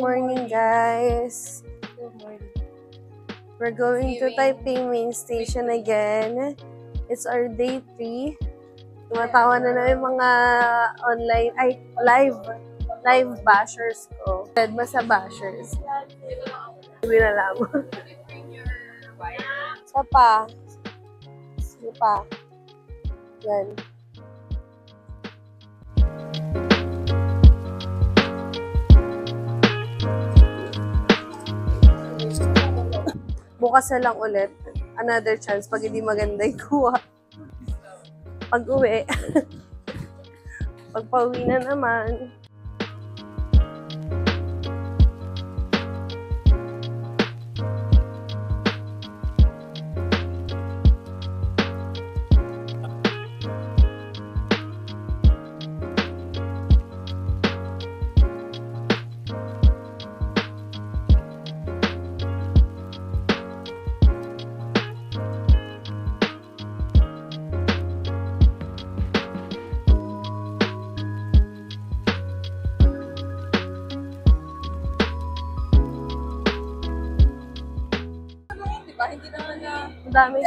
morning, guys. Good morning. We're going to Taipei main station again. It's our day 3. Tumatawa na yung mga online, live bashers ko. Redma sa bashers. Hindi na lang. Sapa. Yan. Bukas na lang ulit. Another chance pag hindi maganda yung kuha. Pag uwi. Pag pauwi na naman. Hindi naman na... Madami.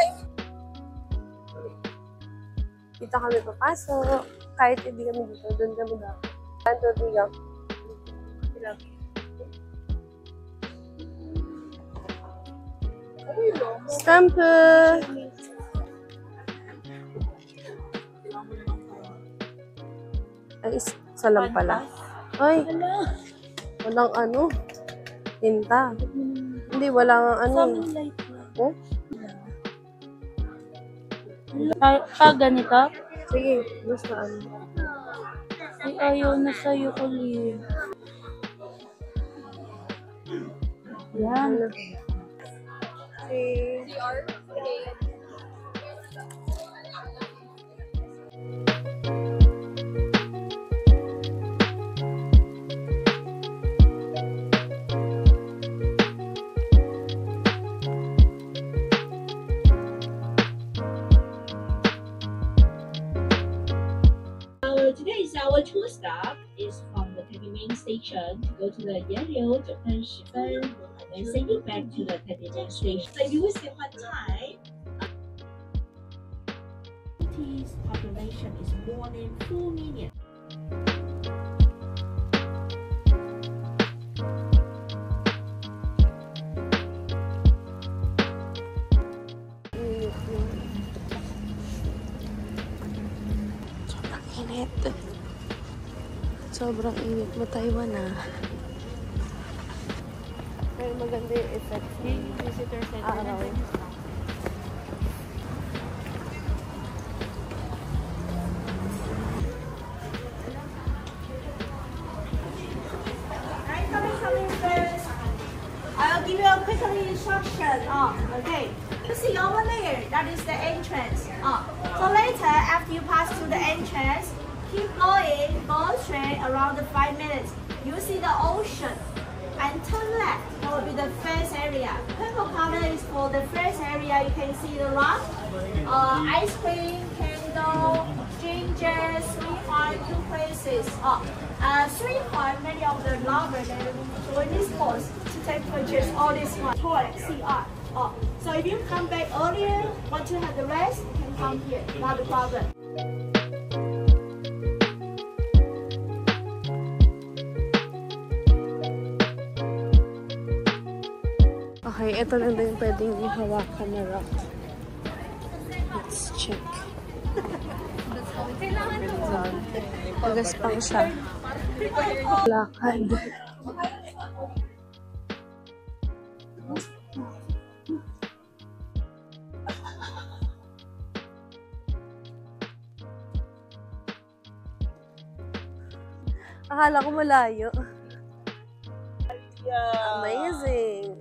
Dito kami papasok. Kahit hindi kami dito, doon kami dapat. 1, 2, 3, go. Stampo! Ay, isa lang pala. Ay, walang ano. Tinta. Hindi, walang ano. Oh? Ganito? Sige, basta ano. Ay, ayaw na sa'yo ulit. Yan. Okay. Our tour stop is from the Taipei main station to go to the Yanliu, Zhonghen, Shifen, and then sailing back to the Taipei main station. So if you visit one time, city's population is more than 4 million. Init. Sobrang init mo, Taiwan Pero maganda yung effect ng Visitor center. araw. I'll give you a quick instruction. Okay. You see over there, that is the entrance. So later, after you pass through the entrance, keep going, go straight around 5 minutes. You see the ocean, and turn left. That will be the first area. Purple color is for the first area. You can see the rock, ice cream, candle, ginger, sweetheart, 2 places. Sweetheart, many of the lovers they join this course to take purchase all this one. Toy, CR. So if you come back earlier, want to have the rest, you can come here. Not a problem. Okay, ito na din yung pwedeng ihawakan na rock. Let's check. Pagaspang siya. Lakad. Akala ko malayo. Amazing.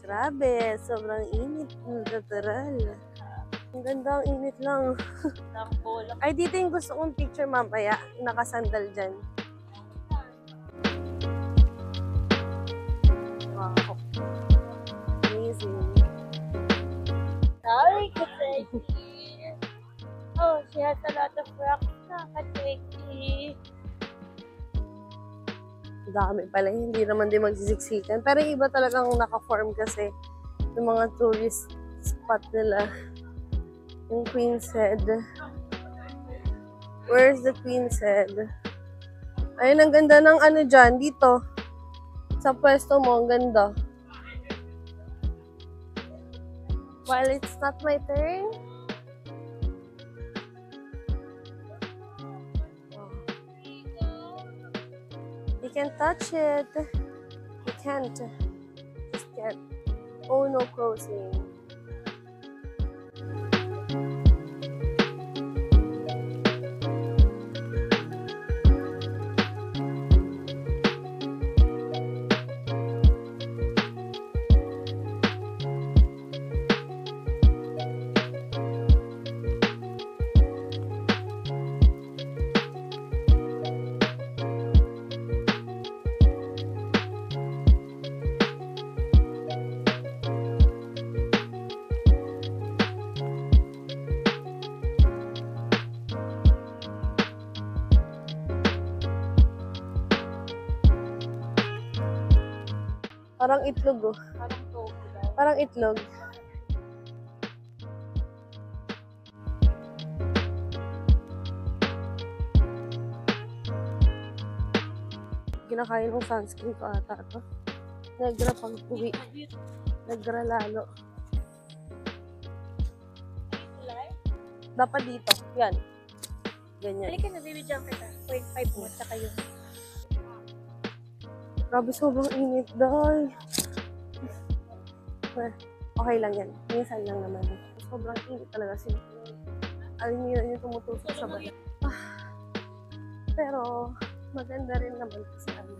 Grabe, sobrang init. Natural. Ang ganda, ang init lang. Ay, dito yung gusto kong picture mamaya. Nakasandal dyan. Wow. Amazing. Sorry, Kateki. Oh, she has a lot of rocks na, Kateki. Dami pala, hindi naman din magsisiksikan. Pero yung iba talagang naka-form kasi yung mga tourist spot nila. Yung Queen's Head. Where's the Queen's Head? Ayun, ang ganda ng ano dyan, dito. Sa pwesto mo, ang ganda. While it's not my turn. You can touch it. You can't. Just can't. Oh, no closing. Parang itlog, oh. Parang tofu daw. Parang itlog. Kinakain ng sunscreen ko ata ito. Negra pang uwi. Negra lalo. Dapat dito. Yan. Ganyan. Halika na, bibigyan kita. 0.5 mo, tsaka yung... Grabe, sobrang init dahil. Okay lang yan. Minsan lang naman. Sobrang init talaga. Alam niyo yung tumutusok sa balat. Pero, maganda rin naman kasi ano.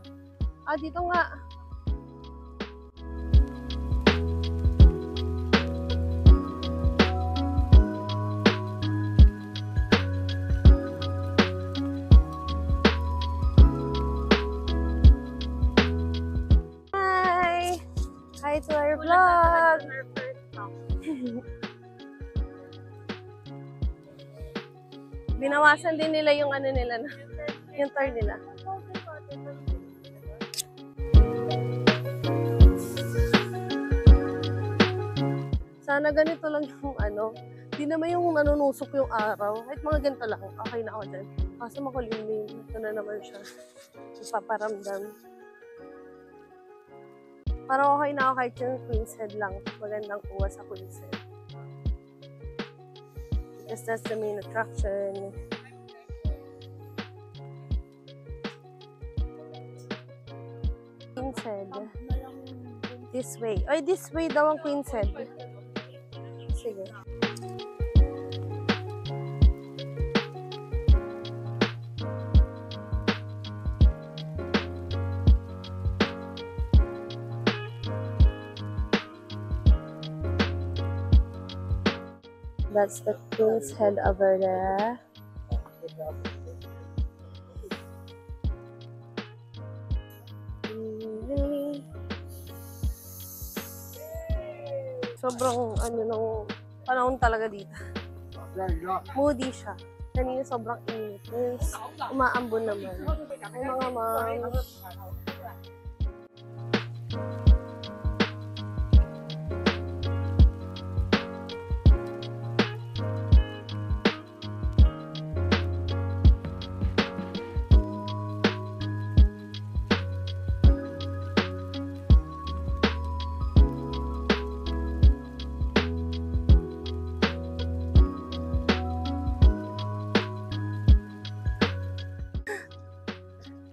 Dito nga. Hi to our vlog! Binawasan din nila yung ano nila na, yung turn nila. Sana ganito lang yung ano, di naman yung nanunusok yung araw. Kahit mga ganito lang, okay na ako dyan. Kaso makulimlim, ito na naman siya. Ipaparamdam. Parang okay na ako kahit yung Queen's Head lang. Magandang kuha sa Queen's Head. Because that's the main attraction. Queen's Head. This way. Ay, this way daw ang Queen's Head. Sige. That's the Queen's Head over there. Sobrang ano nung panahon talaga dito. Moody siya. Kanina sobrang init. Yes, umaambon naman. Ay mga moms.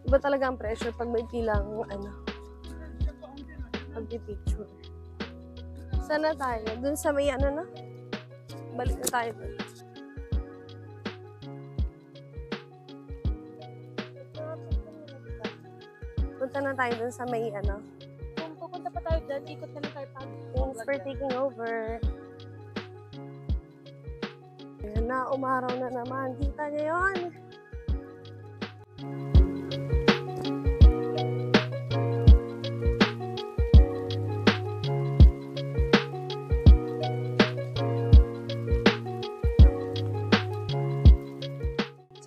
Iba talaga ang pressure pag may pilang ano, pag-picture. Saan na tayo? Dun sa may ano na? Balik na tayo dun. Punta na tayo dun sa may ano. Kung pupunta pa tayo dyan, ikot na lang tayo pa. Thanks for taking over. Ayan na, umaraw na naman. Kita niyo yun?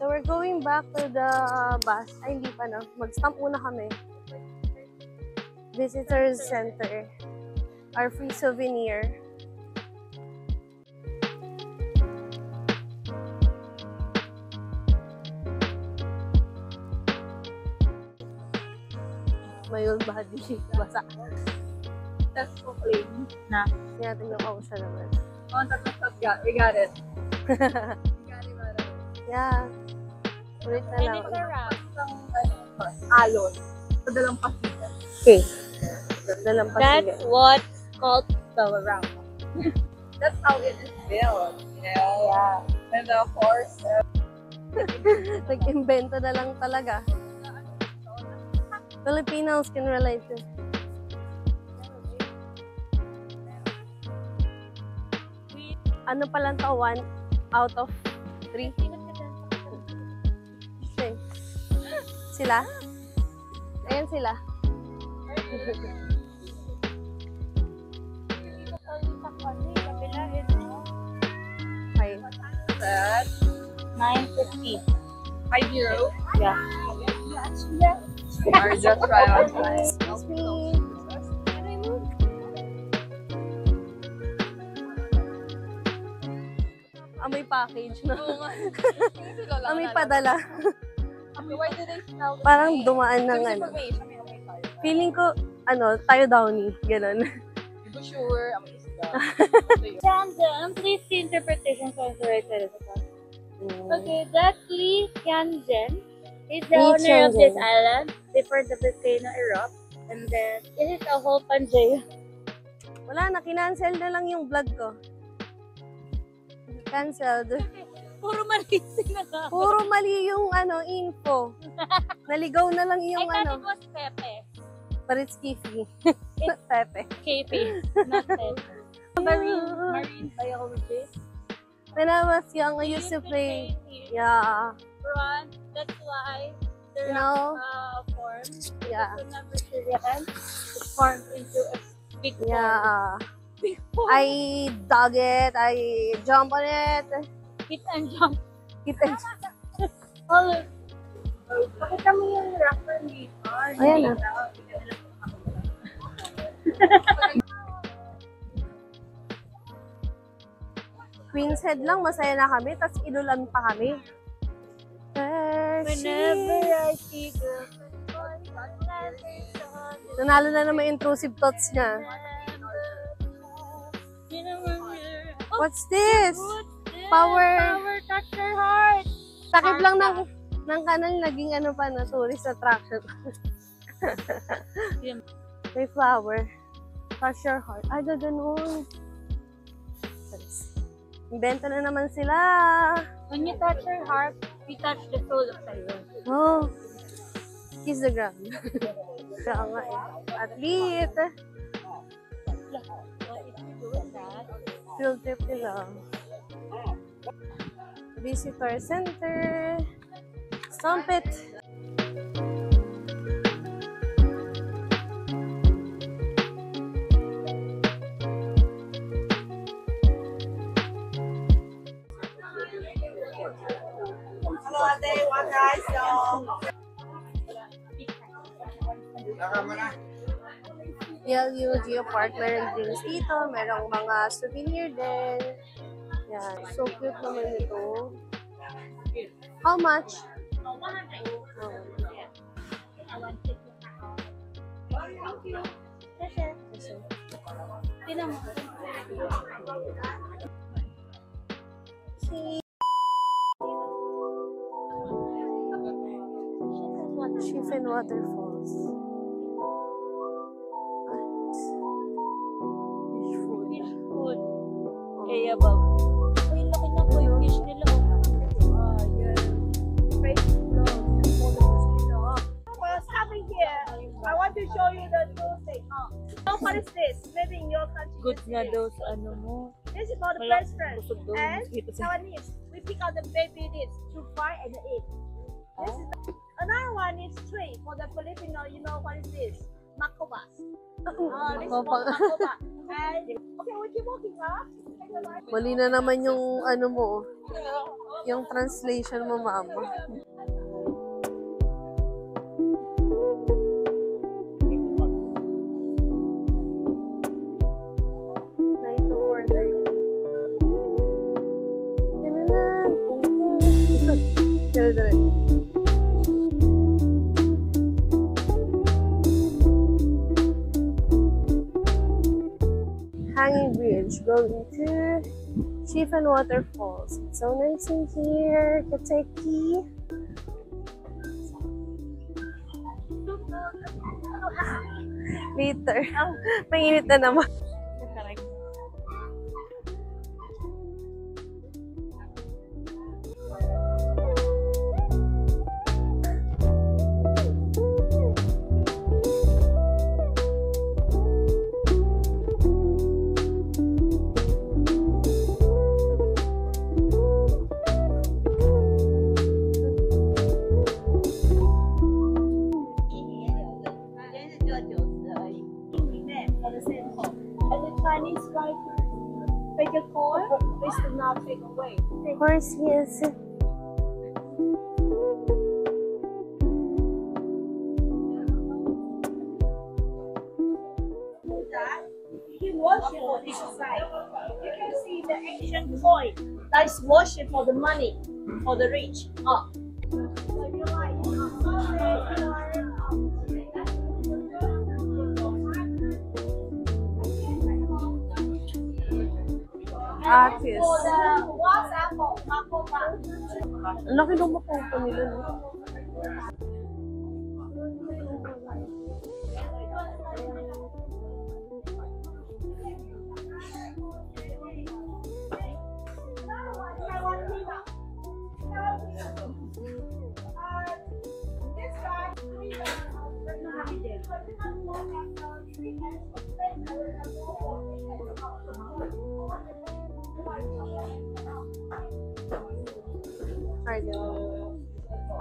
So we're going back to the bus. Ay, hindi pa na. Mag-stamp muna kami. Visitors Center. Our free souvenir. Mayol body. Basa. That's so plain. Na. Natin yung kausa naman. Oh, that's got. We got it. Yeah. Ulit na lang. Alon. Padalang pasigan. Okay. Dalampasigan. That's what called the wrap. That's how it is built, you know? Yeah. And the horse. Nag-invento na lang talaga. Filipinos can relate to. Ano pa lang to? 1 out of 3? Okay. Sila? Ayan sila. Okay. That 950. 50. Yeah. Or just try out. Excuse me. Amoy package, no? Amoy padala. Why do they smell the Parang same? dumaan ng ano. Feeling ko, tayo downy. Ganon. Hindi ko sure. Ang isda. Tianjin, please see interpretation from the right side of the cup. Okay, that Li Tianjin is the Li owner of this Tianjin. island before the volcano erupted. And then, this is a whole Panjaya. Wala na, kinancel na lang yung vlog ko. Cancelled. Puro malising na ka. Puro mali yung info. Naligaw na lang I yung thought it was Pepe. but it's Kifi. Pepe. KP, not Pepe. Marine biologist. When I was young, I used to play. Yeah. Run. That's why the You know? formed. Yeah. Whenever she ran, it formed into a big ball. Yeah. Big ball. I dug it. I jump on it. Hit and jump. Hit and Oh, pakita mo yung rocker dito. Ayan na. Queen's Head lang, masaya na kami. Tapos inulan pa kami. Whenever I see girls, Nanalo na naman yung intrusive thoughts niya. What's this? Power. Power touch your heart. Takip lang ng kanal, naging pa na tourist attraction. May flower. Touch your heart. Ay, gaganon. Invento na naman sila. When you touch your heart, you touch the soul of Taiwan. Oh. Kiss the ground. Kaya nga Athlete. What if you're doing that? Field trip nila. Visitor Center. Stomp it. Hello, ate. One rice, PLU Geopark, meron drinks dito. Merong mga souvenir din. Yan. So cute naman ito. How much? Oh. Kasi. Tingnan mo. Chieftain Waterfalls. Fish food. Fish food. Oh. Kaya ba? Uy, laki na po yung fish nila. Well, coming here, I want to show you the two things. So what is this? Maybe in your country. Good nga daw sa ano mo. This is for the Wala, best friend. busog daw And yung mosquito sa- Taiwanese, we pick out the baby this to fry and eat. This is another one is tree for the Filipino. You know what is this? Makobas. This is for makoba. And okay, we keep walking, huh? Take a right. Mali na naman yung mo. Yung translation mo, mama. Dali. Hanging bridge going to Chieftain Waterfalls. It's so nice in here. Kateki. Later. Mainit na naman. And the Chinese writer, take a coin, please do not take away. Of course, yes. He worship for this side. You can see the ancient coin that is worship for the money, for the rich. Oh. So you like, Artist. for the WhatsApp or Marco Bank. Ang laki nung makuha nila, no?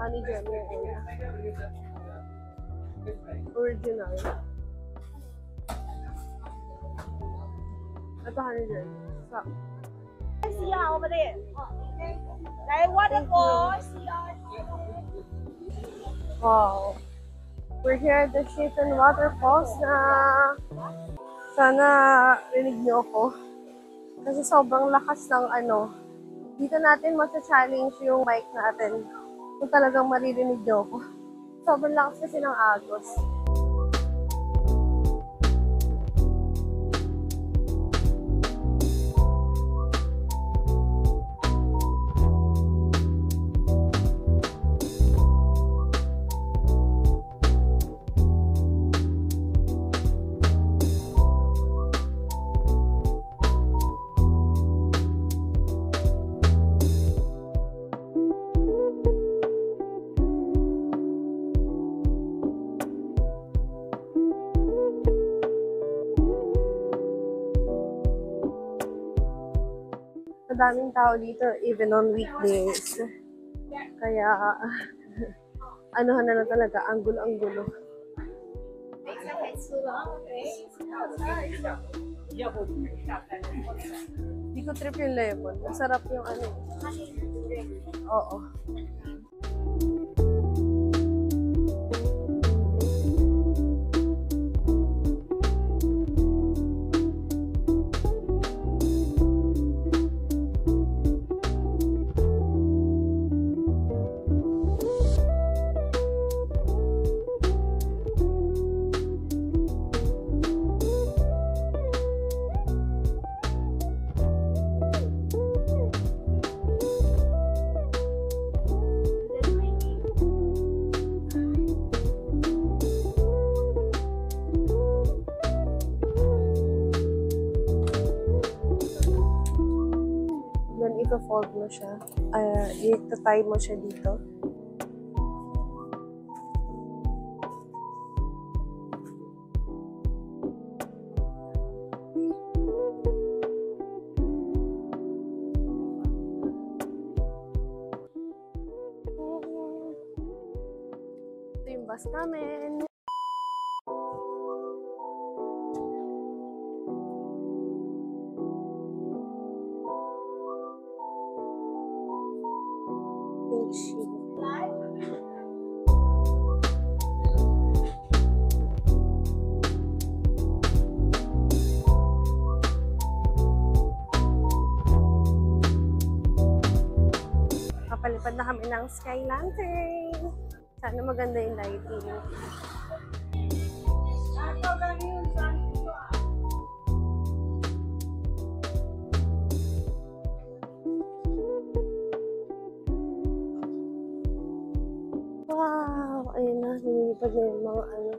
Honey Jemmy original. Ito honey Jemmy. So, See you over there. They waterfall. See you. wow. We're here at the Chieftain Waterfalls na sana rinig niyo ako. Kasi sobrang lakas ng ano. Dito natin mag-challenge yung mic natin. Kung talagang maririnig niyo ako. Sobrang lakas kasi ng agos. Madaming tao dito, even on weekdays. Kaya, anuhan na lang talaga, anggulo-anggulo. Hindi ko trip yung lemon. Masarap yung ano. Oo. Then, i-fold mo siya. I-tie mo siya dito. Ito yung bus namin. Kapalit Lumipad na kami ng Sky Lantern. Sana maganda yung lighting. Wow! Ayun na, lumipad na yung mga ano.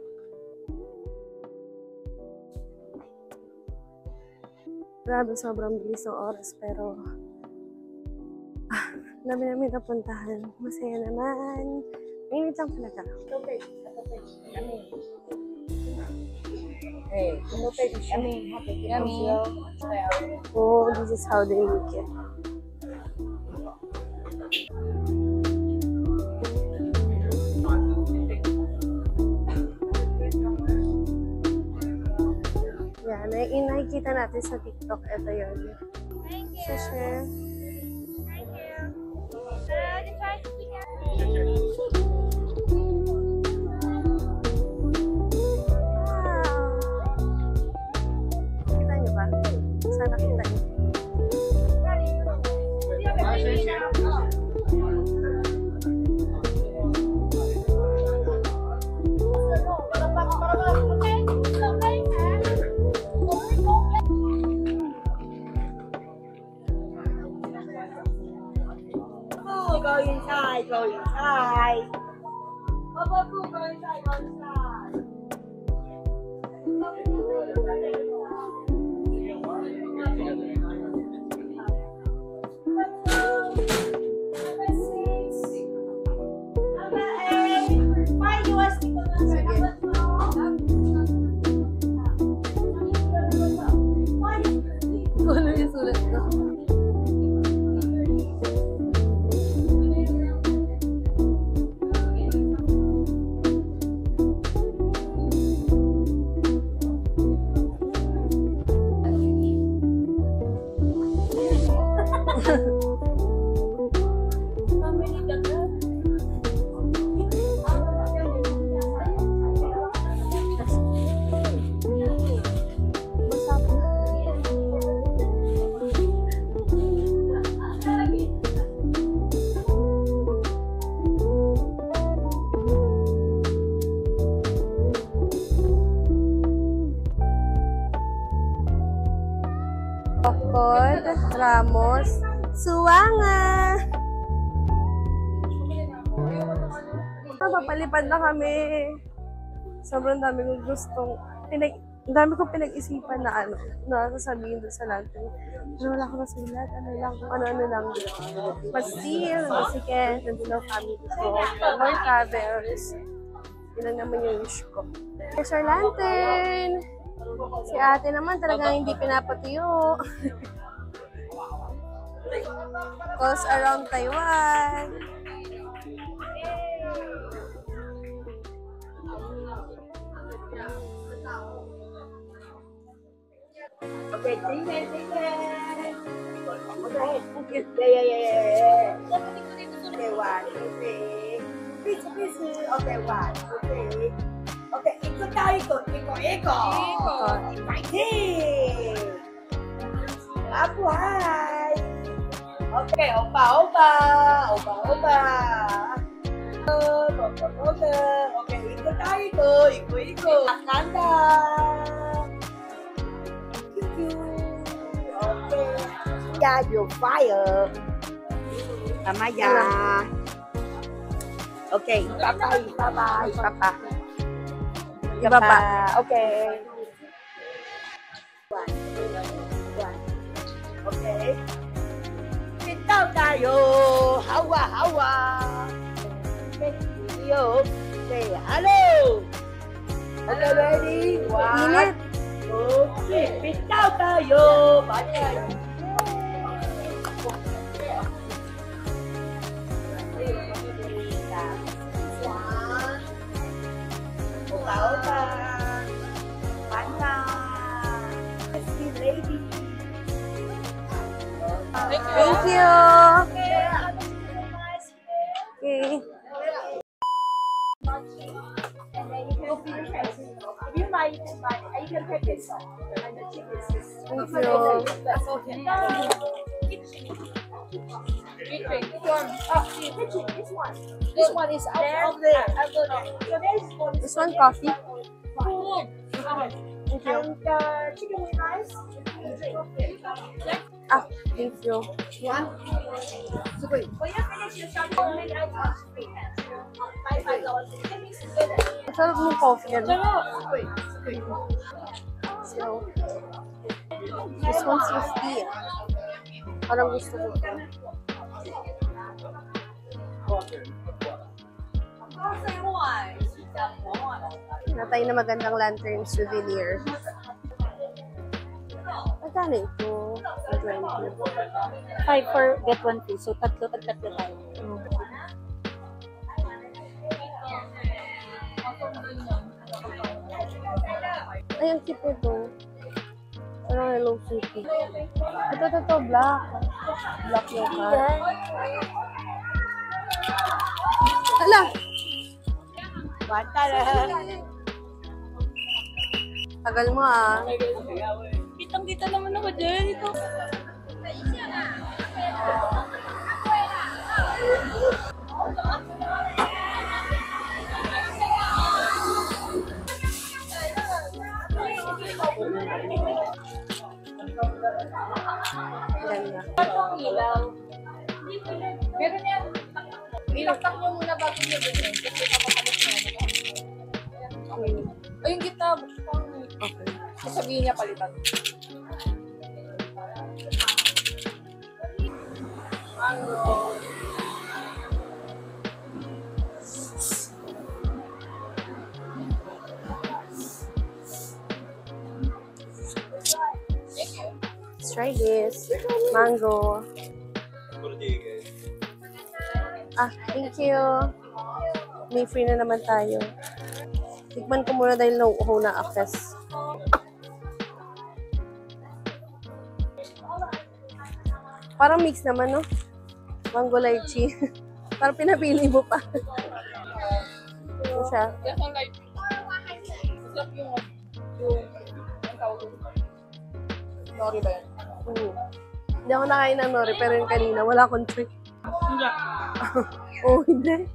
Grabe, sobrang bilis ng oras, pero dami namin napuntahan. Masaya naman. Mainit lang talaga. Yummy. Oh, this is how they make it. Yan, nakikita natin sa TikTok. Ito yun. Thank you. Share. Thank you. Just try to be Wow! Kita niyo ba? Sana kita niyo. Go inside, go inside. Go inside, go inside. Ano yung sulat ko? Ocod, Ramos, Suwanga. Papalipad na kami. Sobrang dami kong gustong ang dami kong pinag-isipan na na sasabihin doon sa lantern. Pero wala ko nasulat, kung ano lang. But still, sige, nandun ang family ko. More travels. Yun lang naman yung wish ko. Here's our lantern! Si ate naman talagang hindi pinapatuyo. Goes around Taiwan. Okay, sing it. Okay, yeah. Okay, one, okay. Peace. Okay, one, okay. Okay, ikut tayo, ikut. Fighting! Abuhay! Okay, opa. Okay, ikut tayo, ikut. Kanda! Okay. Yeah, you fire. Amaya. Okay, bye-bye. Ibaba. Okay. One. Okay. Bitaw tayo. Hawa. Okay, yo. Say hello. Okay, ready? One. Okay, bitaw tayo. Bye. Opa. Panda. Sexy lady. Thank you. Okay. And then you can finish it. If you like, you can take this off. And the chicken is Thank you. that's okay. This one. This one is out there. So This one, coffee. Thank you. And chicken with rice. Ah, thank you. One. When you finish your shopping, you make items free. $5. You can mix it together. Ang sarap ng coffee yan. So, this one's 50. Parang gusto ko ito. Natay na magandang lantern souvenir. Magkano ito? 20. 5 for get 1 free. So, tatlo tayo. Ay, ang cute ito. Parang Hello Kitty. Ito, black. Black yung car. Hala! Bata na. Tagal mo ah. Kitang-kita naman ako dyan. Ito. Ganda. Ilaw. Pero niya, ilaktak niyo muna bago niyo bilhin. Kasi kapapalik niya. O yung gitna, Okay. sasabihin niya palitan. Let's try this. Mango. Ah, thank you. May free na naman tayo. Tikman ko muna dahil nauuhaw na akes. Parang mix naman, no? Mango lychee. Parang pinapili mo pa. Ano siya? Yes, ang light. Sarap yung ang tawag ko. Nori ba yan? Hindi ako nakain ng nori, pero yung kanina, wala akong trick. Hindi. Oh, hindi.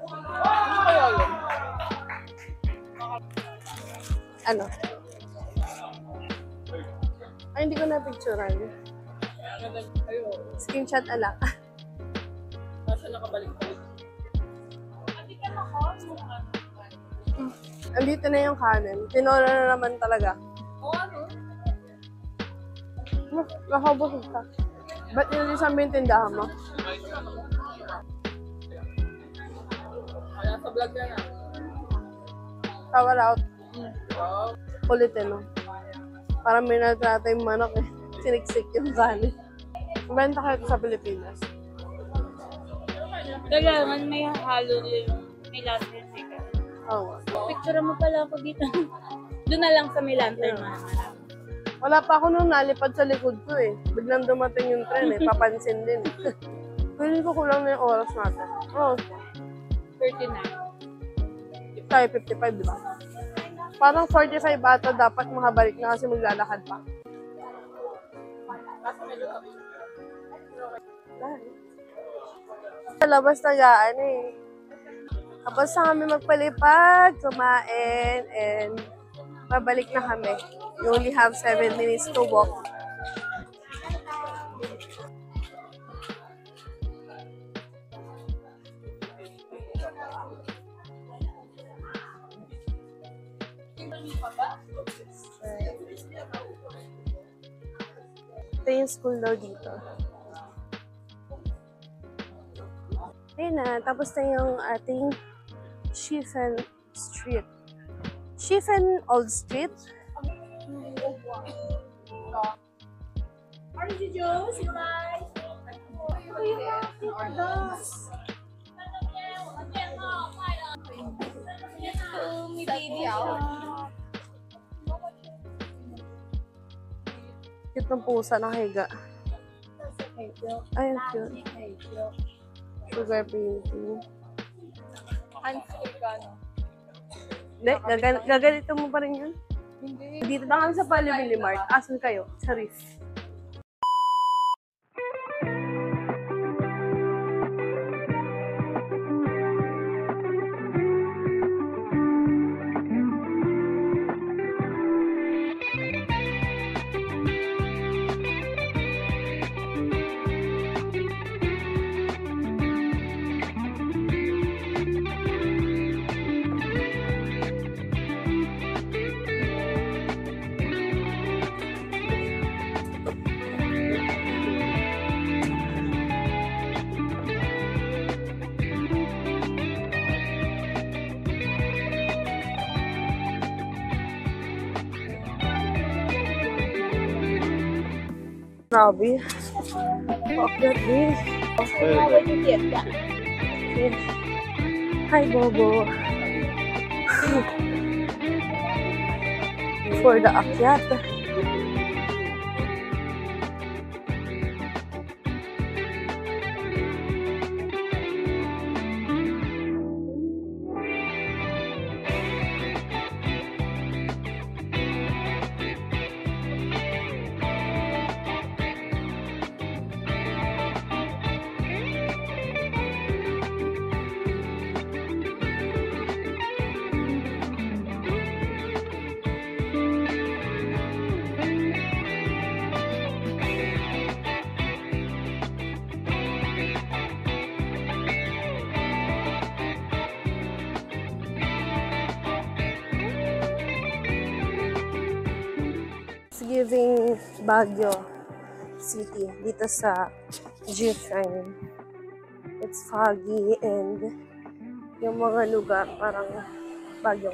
Ano kaya yun? Ano? Ay, hindi ko na-picturean. Ayun. Screenshot ala. Nasa nakabalik-balik. Andito na yung kanin. Tinora na naman talaga. Oo, ano? Nakabusog ka. Ba't nilisan mo yung tindahan mo? Nasa vlog na na. Power out. Kulit eh, no? Parang may natrata yung manok eh. Siniksik yung kanin. Benta kayo sa Pilipinas. Kailangan may halo yung may lantern sticker. Oo. Picture mo pala ako dito. Doon na lang sa may lantern mo. Wala pa ako nung nalipad sa likod ko eh. Biglang dumating yung tren eh. Papansin din eh. Feeling ko kulang na yung oras natin. Oo. 39. Tayo 55, di ba? Parang 45 ata dapat makabalik na kasi maglalakad pa. Sa labas tagaan eh. Tapos na kami magpalipad, kumain, and babalik na kami. You only have 7 minutes to walk. Ito yung school daw dito. Ayun na, tapos na yung ating Chiffen Street. Chiffen Old Street. Orange juice, you like? May baby siya. Cute ng pusa nakahiga. Ay, ang cute. Sugar painting. Hands-free ka, no? Hindi, gaganito mo pa rin yun. Hindi. Dito na kami sa Palimili Mart. Asan kayo? Sa Reef. Grabe. Paakyat din. How would you get that? Hi, Bobo. For the akyat. It's giving Baguio City dito sa G-Shrine. It's foggy and yung mga lugar parang Baguio.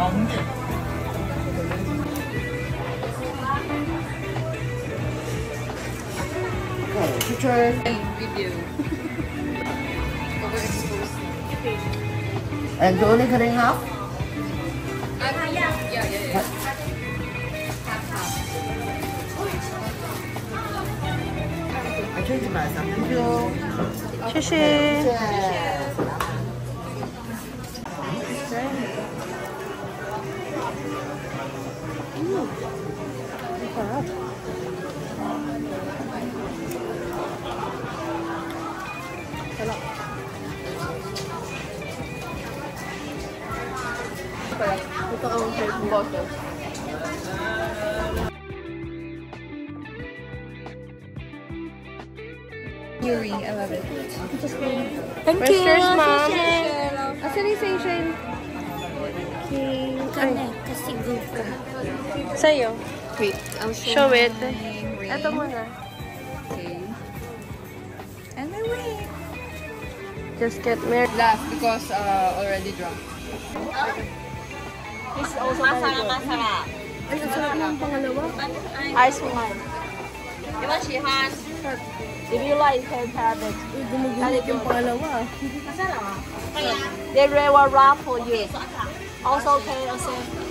Okay, picture. Video. Overexposed. And you're only cutting half? Yeah. I change myself. Thank you. 谢谢。 Cheers. Ito ang health bottle. Yuri, I love it. Thank you. Cheers, ma'am. Asan yung station? Okay. Ay. Kasi good ka. Sa'yo. Wait, I'll Show it. my ring. Ito muna. Okay. And my ring. Just get married. Laugh because already drunk. It's also masala, masala. Ay, ang sarap ng pangalawa. Ice wine. 你们喜欢 If you like, can have it. Uy, gumugulog yung pangalawa. They will wrap for you. Also can accept